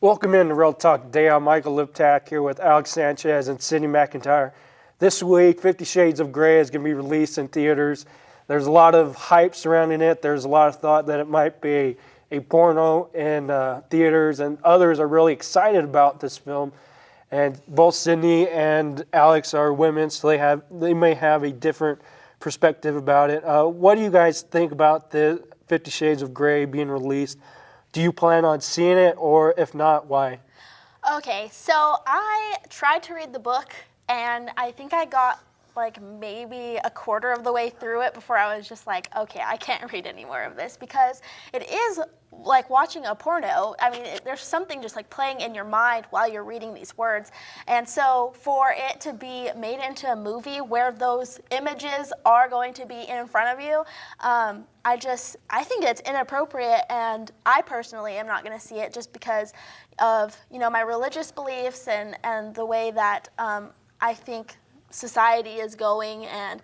Welcome in to Real Talk Today. I'm Michael Liptak here with Alex Sanchez and Sydney McIntyre. This week, 50 Shades of Grey is going to be released in theaters. There's a lot of hype surrounding it. There's a lot of thought that it might be a porno in theaters, and others are really excited about this film. And both Sydney and Alex are women, so they may have a different perspective about it. What do you guys think about the 50 Shades of Grey being released? Do you plan on seeing it, or if not, why? Okay, so I tried to read the book, and I think I got like maybe a quarter of the way through it before I was just like, okay, I can't read any more of this, because it is like watching a porno. I mean, there's something just like playing in your mind while you're reading these words. And so for it to be made into a movie where those images are going to be in front of you, I think it's inappropriate, and I personally am not going to see it just because of, my religious beliefs and the way that I think society is going, and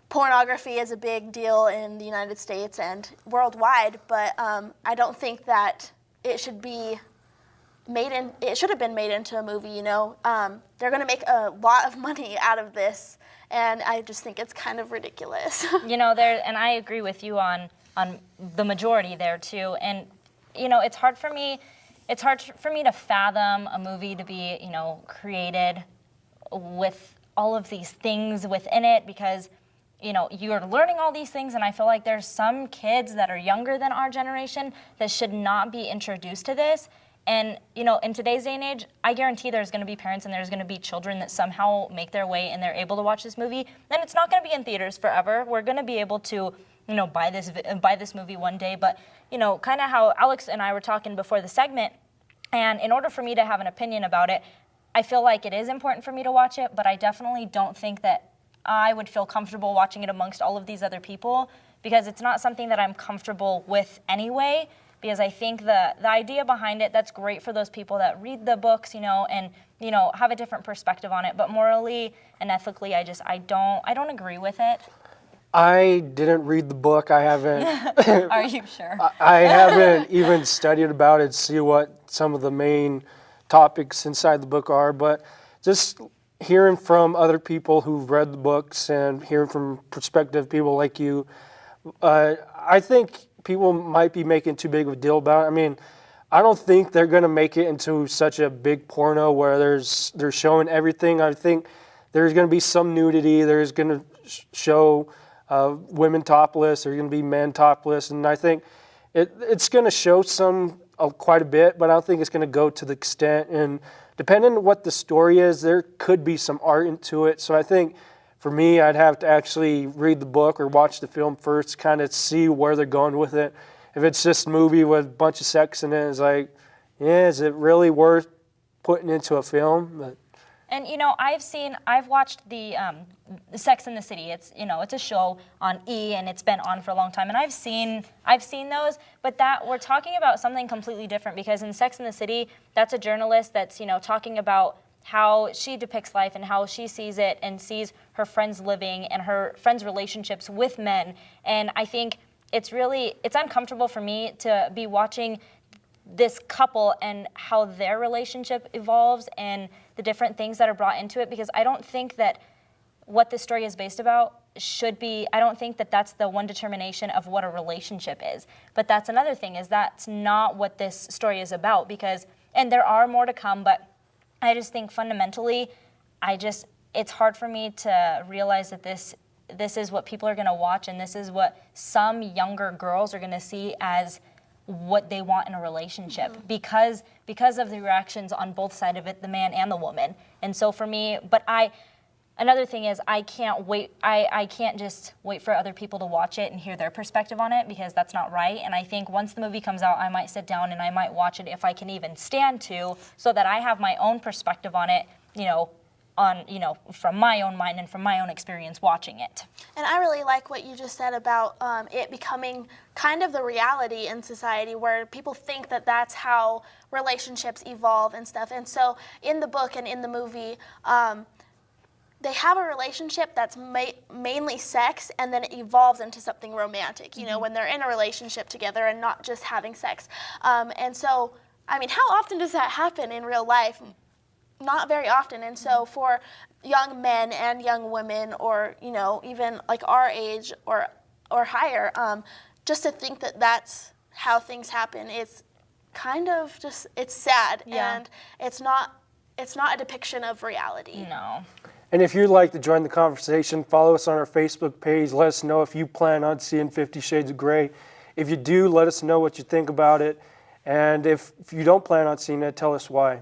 pornography is a big deal in the United States and worldwide, but I don't think that it should be it should have been made into a movie, They're going to make a lot of money out of this, and I just think it's kind of ridiculous. And I agree with you on the majority there too, and it's hard for me to fathom a movie to be, created with all of these things within it, because you're learning all these things, and I feel like there's some kids that are younger than our generation that should not be introduced to this. And in today's day and age, I guarantee there's going to be parents and there's going to be children that somehow make their way and they're able to watch this movie. Then it's not going to be in theaters forever. We're going to be able to buy this movie one day. But kind of how Alex and I were talking before the segment, and in order for me to have an opinion about it, I feel like it is important for me to watch it, but I definitely don't think that I would feel comfortable watching it amongst all of these other people, because it's not something that I'm comfortable with anyway, because I think the idea behind it, that's great for those people that read the books, and have a different perspective on it, but morally and ethically, I don't agree with it. I didn't read the book. I haven't. Are you sure? I haven't even studied about it to see what some of the main topics inside the book are, but just hearing from other people who've read the books and hearing from perspective people like you, I think people might be making too big of a deal about it. I mean, I don't think they're going to make it into such a big porno where they're showing everything. I think there's going to be some nudity. There's going to show women topless. There's going to be men topless, and I think it's going to show quite a bit, but I don't think it's going to go to the extent, and depending on what the story is, there could be some art into it. So I think for me, I'd have to actually read the book or watch the film first, kind of see where they're going with it. If it's just a movie with a bunch of sex in it, it's like, yeah, is it really worth putting into a film? But, and I've watched the Sex and the City. It's it's a show on E, and it's been on for a long time. And I've seen those, but that we're talking about something completely different, because in Sex and the City, that's a journalist that's talking about how she depicts life and how she sees it and sees her friends living and her friends' relationships with men. And I think it's uncomfortable for me to be watching this couple and how their relationship evolves and the different things that are brought into it, because I don't think that what this story is based about I don't think that that's the one determination of what a relationship is. But that's another thing, is that's not what this story is about, and there are more to come, but I just think fundamentally, it's hard for me to realize that this is what people are going to watch, and this is what some younger girls are going to see as what they want in a relationship, because of the reactions on both sides of it, the man and the woman. And so for me, another thing is I can't wait. I can't just wait for other people to watch it and hear their perspective on it, because that's not right. And I think once the movie comes out, I might sit down and I might watch it if I can even stand to, so that I have my own perspective on it, from my own mind and from my own experience watching it. And I really like what you just said about it becoming kind of the reality in society, where people think that that's how relationships evolve and stuff. And so in the book and in the movie, they have a relationship that's mainly sex, and then it evolves into something romantic, you know, when they're in a relationship together and not just having sex. And so, I mean, how often does that happen in real life? Not very often. And so for young men and young women, or, you know, even like our age or higher, just to think that that's how things happen, it's kind of just, it's sad. Yeah. And it's not a depiction of reality. No. And if you'd like to join the conversation, follow us on our Facebook page. Let us know if you plan on seeing 50 Shades of Grey. If you do, let us know what you think about it. And if you don't plan on seeing it, tell us why.